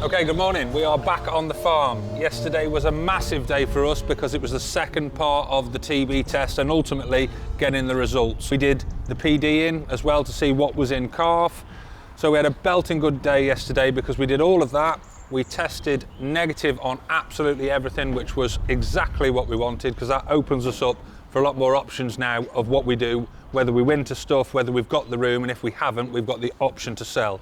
Okay, good morning. We are back on the farm. Yesterday was a massive day for us because it was the second part of the TB test and ultimately getting the results. We did the PD in as well to see what was in calf. So we had a belting good day yesterday because we did all of that. We tested negative on absolutely everything, which was exactly what we wanted because that opens us up for a lot more options now of what we do, whether we winter stuff, whether we've got the room, and if we haven't, we've got the option to sell.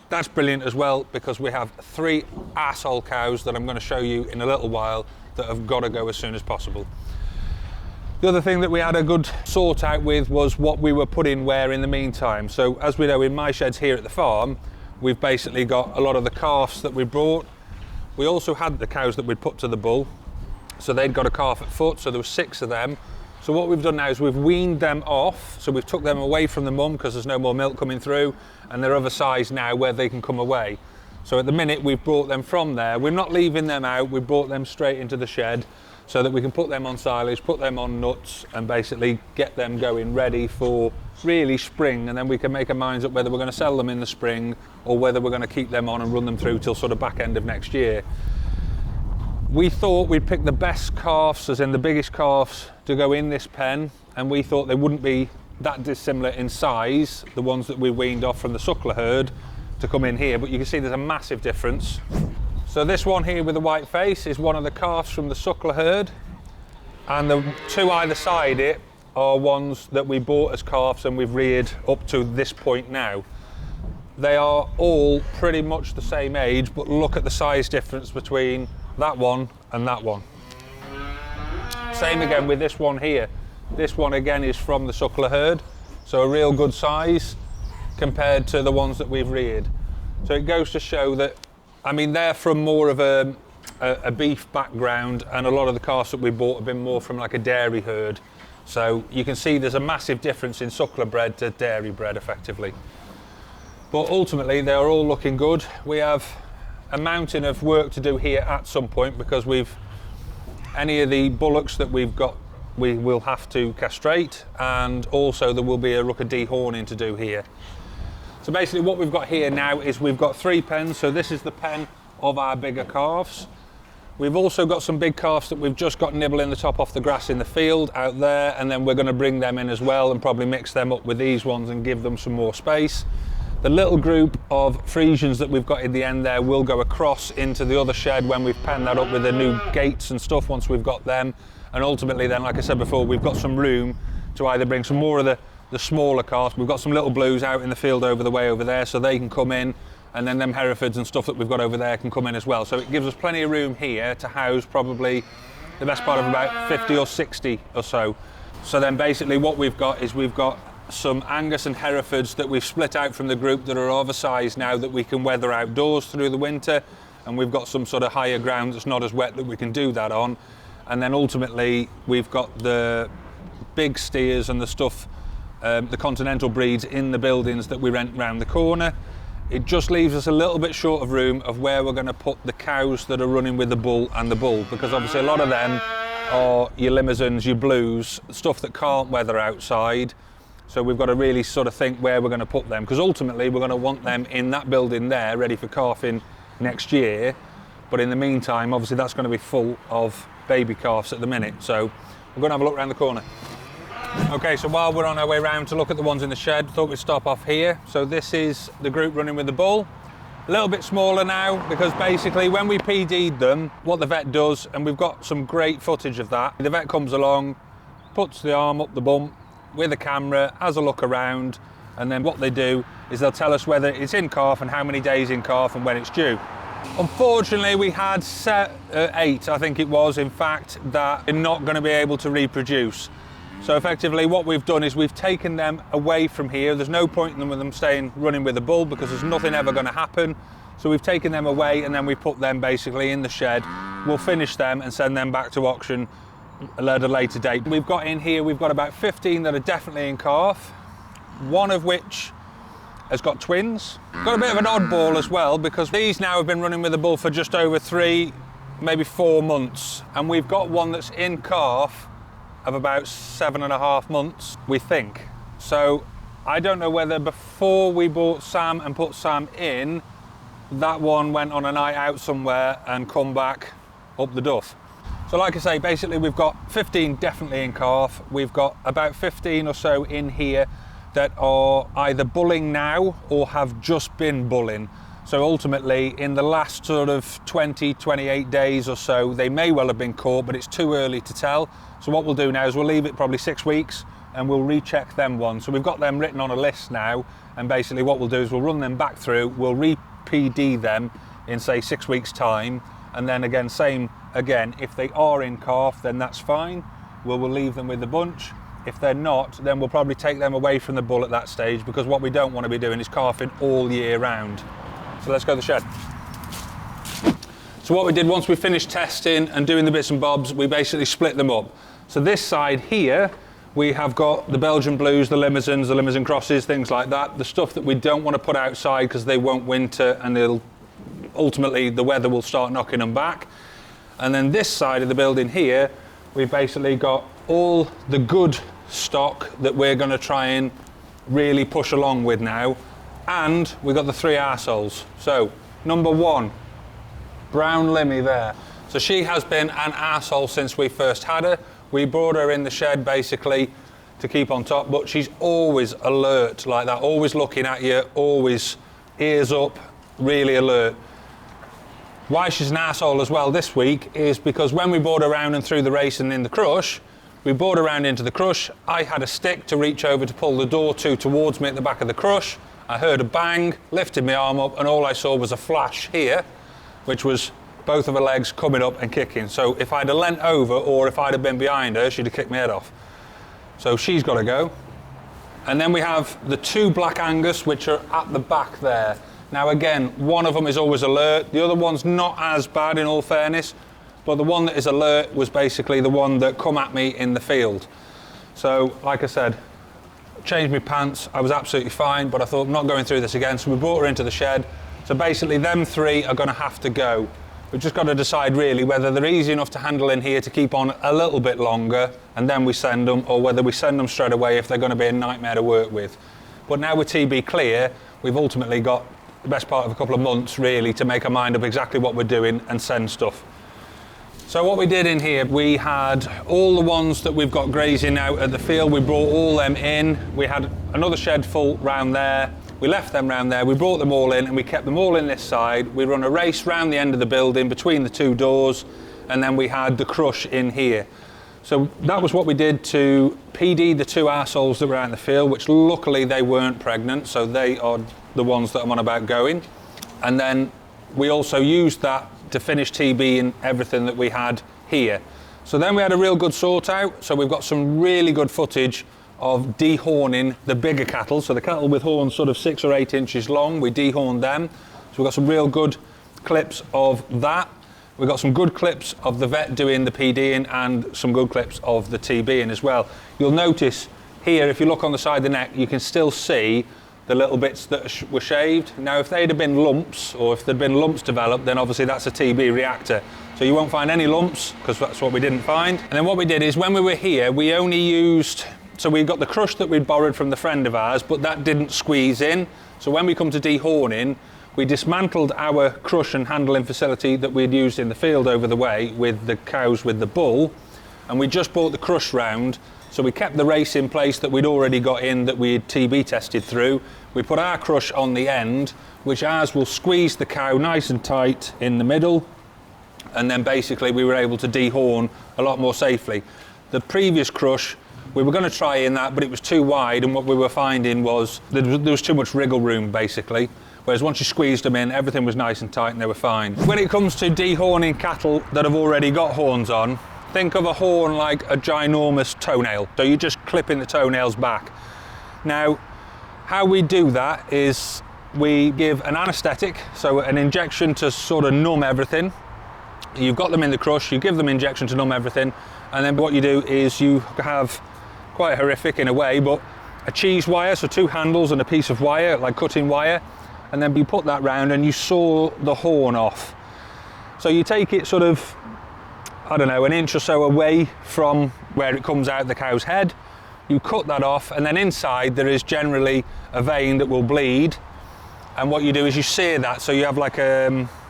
That's brilliant as well because we have 3 arsehole cows that I'm going to show you in a little while that have got to go as soon as possible. The other thing that we had a good sort out with was what we were putting where in the meantime. So as we know, in my sheds here at the farm, we've basically got a lot of the calves that we brought. We also had the cows that we'd put to the bull. So they'd got a calf at foot, so there were 6 of them. So what we've done now is we've weaned them off, so we've took them away from the mum because there's no more milk coming through, and they're of a size now where they can come away. So at the minute we've brought them from there. We're not leaving them out, we brought them straight into the shed so that we can put them on silage, put them on nuts, and basically get them going ready for really spring, and then we can make our minds up whether we're going to sell them in the spring or whether we're going to keep them on and run them through till sort of back end of next year. We thought we'd pick the best calves, as in the biggest calves, to go in this pen, and we thought they wouldn't be that dissimilar in size, the ones that we weaned off from the suckler herd, to come in here, but you can see there's a massive difference. So this one here with the white face is one of the calves from the suckler herd, and the 2 either side it are ones that we bought as calves and we've reared up to this point now. They are all pretty much the same age, but look at the size difference between that one and that one. Same again with this one here. This one again is from the suckler herd, so a real good size compared to the ones that we've reared. So it goes to show that, I mean, they're from more of a beef background, and a lot of the calves that we bought have been more from like a dairy herd. So you can see there's a massive difference in suckler bred to dairy bred effectively. But ultimately they are all looking good. We have a mountain of work to do here at some point because any of the bullocks that we've got we will have to castrate, and also there will be a look of dehorning to do here. So basically what we've got here now is we've got 3 pens, so this is the pen of our bigger calves. We've also got some big calves that we've just got nibbling the top off the grass in the field out there, and then we're going to bring them in as well and probably mix them up with these ones and give them some more space. The little group of Friesians that we've got in the end there will go across into the other shed when we've penned that up with the new gates and stuff once we've got them. And ultimately then, like I said before, we've got some room to either bring some more of the smaller calves. We've got some little blues out in the field over the way over there, so they can come in, and then them Herefords and stuff that we've got over there can come in as well. So it gives us plenty of room here to house probably the best part of about 50 or 60 or so. So then basically what we've got is we've got some Angus and Herefords that we've split out from the group that are of a size now that we can weather outdoors through the winter, and we've got some sort of higher ground that's not as wet that we can do that on. And then ultimately we've got the big steers and the stuff, the continental breeds in the buildings that we rent round the corner. It just leaves us a little bit short of room of where we're going to put the cows that are running with the bull and the bull, because obviously a lot of them are your Limousins, your blues, stuff that can't weather outside. So we've got to really sort of think where we're going to put them, because ultimately we're going to want them in that building there ready for calving next year. But in the meantime, obviously that's going to be full of baby calves at the minute. So we're going to have a look around the corner. Okay, so while we're on our way round to look at the ones in the shed, thought we'd stop off here. So this is the group running with the bull. A little bit smaller now because basically when we PD'd them, what the vet does, and we've got some great footage of that, the vet comes along, puts the arm up the bump with a camera, has a look around, and then what they do is they'll tell us whether it's in calf and how many days in calf and when it's due. Unfortunately, we had 8, I think it was, in fact, that are not going to be able to reproduce. So effectively what we've done is we've taken them away from here. There's no point in them staying running with the bull because there's nothing ever going to happen. So we've taken them away and then we put them basically in the shed. We'll finish them and send them back to auction at a later date. We've got in here, we've got about 15 that are definitely in calf, one of which has got twins. Got a bit of an oddball as well because these now have been running with the bull for just over 3, maybe 4 months. And we've got one that's in calf of about 7.5 months, we think. So I don't know whether before we bought Sam and put Sam in, that one went on a night out somewhere and come back up the duff. So like I say, basically we've got 15 definitely in calf. We've got about 15 or so in here that are either bulling now or have just been bulling. So ultimately, in the last sort of 20, 28 days or so, they may well have been caught, but it's too early to tell. So what we'll do now is we'll leave it probably 6 weeks and we'll recheck them ones. So we've got them written on a list now, and basically what we'll do is we'll run them back through, we'll re-PD them in say 6 weeks time, and then again, same again, if they are in calf, then that's fine. We'll leave them with the bunch. If they're not, then we'll probably take them away from the bull at that stage, because what we don't want to be doing is calving all year round. So let's go to the shed. So what we did once we finished testing and doing the bits and bobs, we basically split them up. So this side here, we have got the Belgian Blues, the Limousins, the Limousin Crosses, things like that. The stuff that we don't want to put outside because they won't winter and they'll ultimately the weather will start knocking them back. And then this side of the building here, we've basically got all the good stock that we're going to try and really push along with now. And we've got the 3 arseholes. So, number 1, brown Limmy there. So she has been an arsehole since we first had her. We brought her in the shed basically to keep on top, but she's always alert like that, always looking at you, always ears up, really alert. Why she's an arsehole as well this week is because when we brought her around and through the race and in the crush, we brought her around into the crush. I had a stick to reach over to pull the door towards me at the back of the crush. I heard a bang, lifted my arm up, and all I saw was a flash here, which was both of her legs coming up and kicking. So if I'd have leant over or if I'd have been behind her, she'd have kicked my head off. So she's got to go. And then we have the 2 Black Angus, which are at the back there. Now again, one of them is always alert. The other one's not as bad in all fairness, but the one that is alert was basically the one that come at me in the field. So like I said, changed my pants, I was absolutely fine, but I thought I'm not going through this again, so we brought her into the shed. So basically them 3 are going to have to go. We've just got to decide really whether they're easy enough to handle in here to keep on a little bit longer and then we send them, or whether we send them straight away if they're going to be a nightmare to work with. But now with TB clear, we've ultimately got the best part of a couple of months really to make our mind up exactly what we're doing and send stuff. So what we did in here, we had all the ones that we've got grazing out at the field, we brought all them in. We had another shed full round there. We left them round there, we brought them all in and we kept them all in this side. We run a race round the end of the building between the 2 doors, and then we had the crush in here. So that was what we did to PD the 2 arseholes that were out in the field, which luckily they weren't pregnant, so they are the ones that I'm on about going. And then we also used that to finish TB and everything that we had here. So then we had a real good sort out, so we've got some really good footage of dehorning the bigger cattle. So the cattle with horns sort of 6 or 8 inches long, we dehorned them. So we've got some real good clips of that. We've got some good clips of the vet doing the PDing and some good clips of the TBing as well. You'll notice here, if you look on the side of the neck, you can still see the little bits that were shaved. Now, if they'd have been lumps, or if there'd been lumps developed, then obviously that's a TB reactor. So you won't find any lumps, because that's what we didn't find. And then what we did is, when we were here, we only used, so we got the crush that we'd borrowed from the friend of ours, but that didn't squeeze in. So when we come to dehorning, we dismantled our crush and handling facility that we'd used in the field over the way with the cows with the bull, and we just brought the crush round. So we kept the race in place that we'd already got in, that we had TB tested through. We put our crush on the end, which ours will squeeze the cow nice and tight in the middle, and then basically we were able to dehorn a lot more safely. The previous crush, we were going to try in that, but it was too wide, and what we were finding was there was too much wriggle room basically. Whereas once you squeezed them in, everything was nice and tight and they were fine. When it comes to dehorning cattle that have already got horns on, think of a horn like a ginormous toenail. So you're just clipping the toenails back. Now, how we do that is we give an anaesthetic, so an injection to sort of numb everything. You've got them in the crush, you give them injection to numb everything, and then what you do is you have, quite horrific in a way, but a cheese wire, so 2 handles and a piece of wire, like cutting wire, and then you put that round and you saw the horn off. So you take it sort of, I don't know, an inch or so away from where it comes out the cow's head. You cut that off, and then inside there is generally a vein that will bleed, and what you do is you sear that, so you have like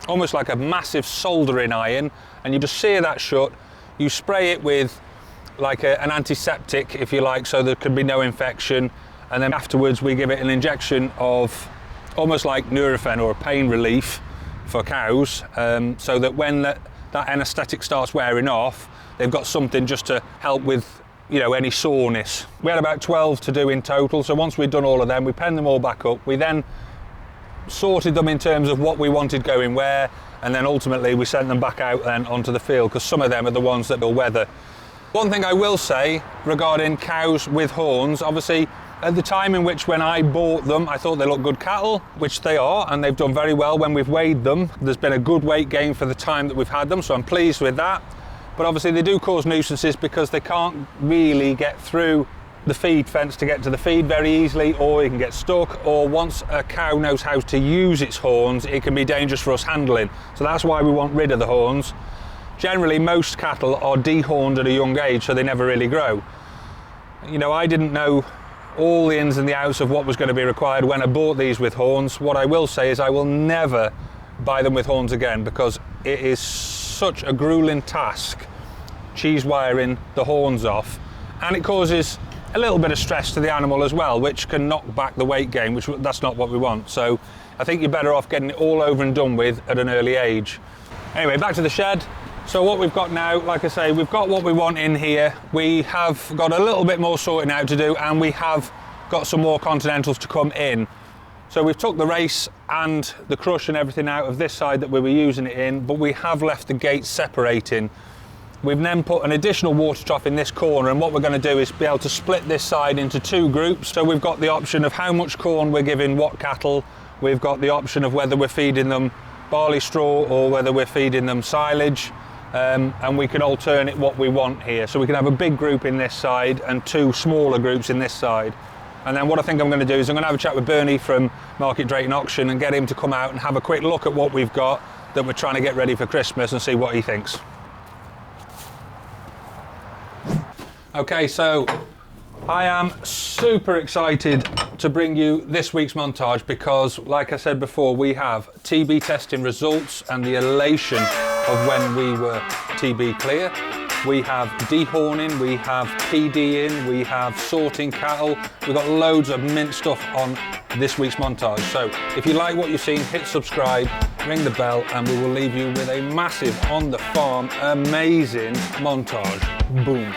almost like a massive soldering iron, and you just sear that shut. You spray it with like an antiseptic, if you like, so there can be no infection, and then afterwards we give it an injection of almost like Nurofen or a pain relief for cows, so that when that anaesthetic starts wearing off, they've got something just to help with, you know, any soreness. We had about 12 to do in total, so once we'd done all of them, we penned them all back up. We then sorted them in terms of what we wanted going where, and then ultimately we sent them back out then onto the field, because some of them are the ones that will weather. One thing I will say regarding cows with horns, obviously at the time in which when I bought them, I thought they looked good cattle, which they are, and they've done very well when we've weighed them. There's been a good weight gain for the time that we've had them, so I'm pleased with that. But obviously they do cause nuisances because they can't really get through the feed fence to get to the feed very easily, or you can get stuck, or once a cow knows how to use its horns, it can be dangerous for us handling. So that's why we want rid of the horns. Generally, most cattle are dehorned at a young age, so they never really grow. You know, I didn't know all the ins and the outs of what was going to be required when I bought these with horns. What I will say is I will never buy them with horns again, because it is such a grueling task cheese wiring the horns off, and it causes a little bit of stress to the animal as well, which can knock back the weight gain, which that's not what we want. So I think you're better off getting it all over and done with at an early age. Anyway, back to the shed. So what we've got now, like I say, we've got what we want in here. We have got a little bit more sorting out to do, and we have got some more Continentals to come in. So we've took the race and the crush and everything out of this side that we were using it in, but we have left the gates separating. We've then put an additional water trough in this corner, and what we're going to do is be able to split this side into two groups. So we've got the option of how much corn we're giving what cattle. We've got the option of whether we're feeding them barley straw or whether we're feeding them silage. And we can alternate what we want here. So we can have a big group in this side and two smaller groups in this side. And then what I think I'm going to do is I'm going to have a chat with Bernie from Market Drayton Auction and get him to come out and have a quick look at what we've got that we're trying to get ready for Christmas, and see what he thinks. Okay, so I am super excited to bring you this week's montage, because like I said before, we have TB testing results and the elation of when we were TB clear. We have dehorning, we have PDing, we have sorting cattle. We've got loads of mint stuff on this week's montage. So if you like what you've seen, hit subscribe, ring the bell, and we will leave you with a massive on the farm, amazing montage. Boom.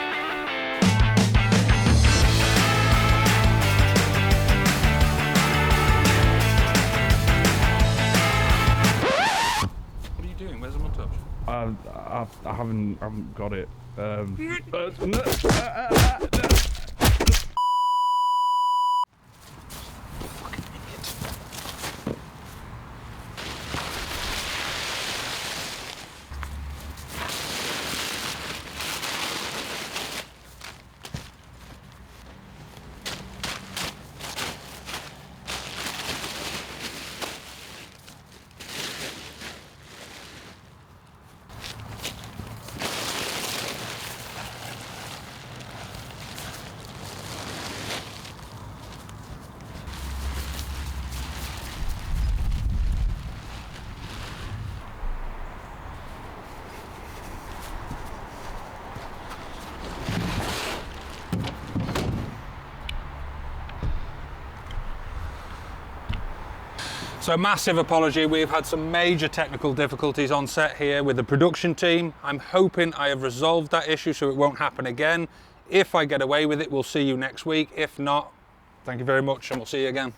I haven't got it. So massive apology, we've had some major technical difficulties on set here with the production team. I'm hoping I have resolved that issue so it won't happen again. If I get away with it, we'll see you next week. If not, thank you very much and we'll see you again.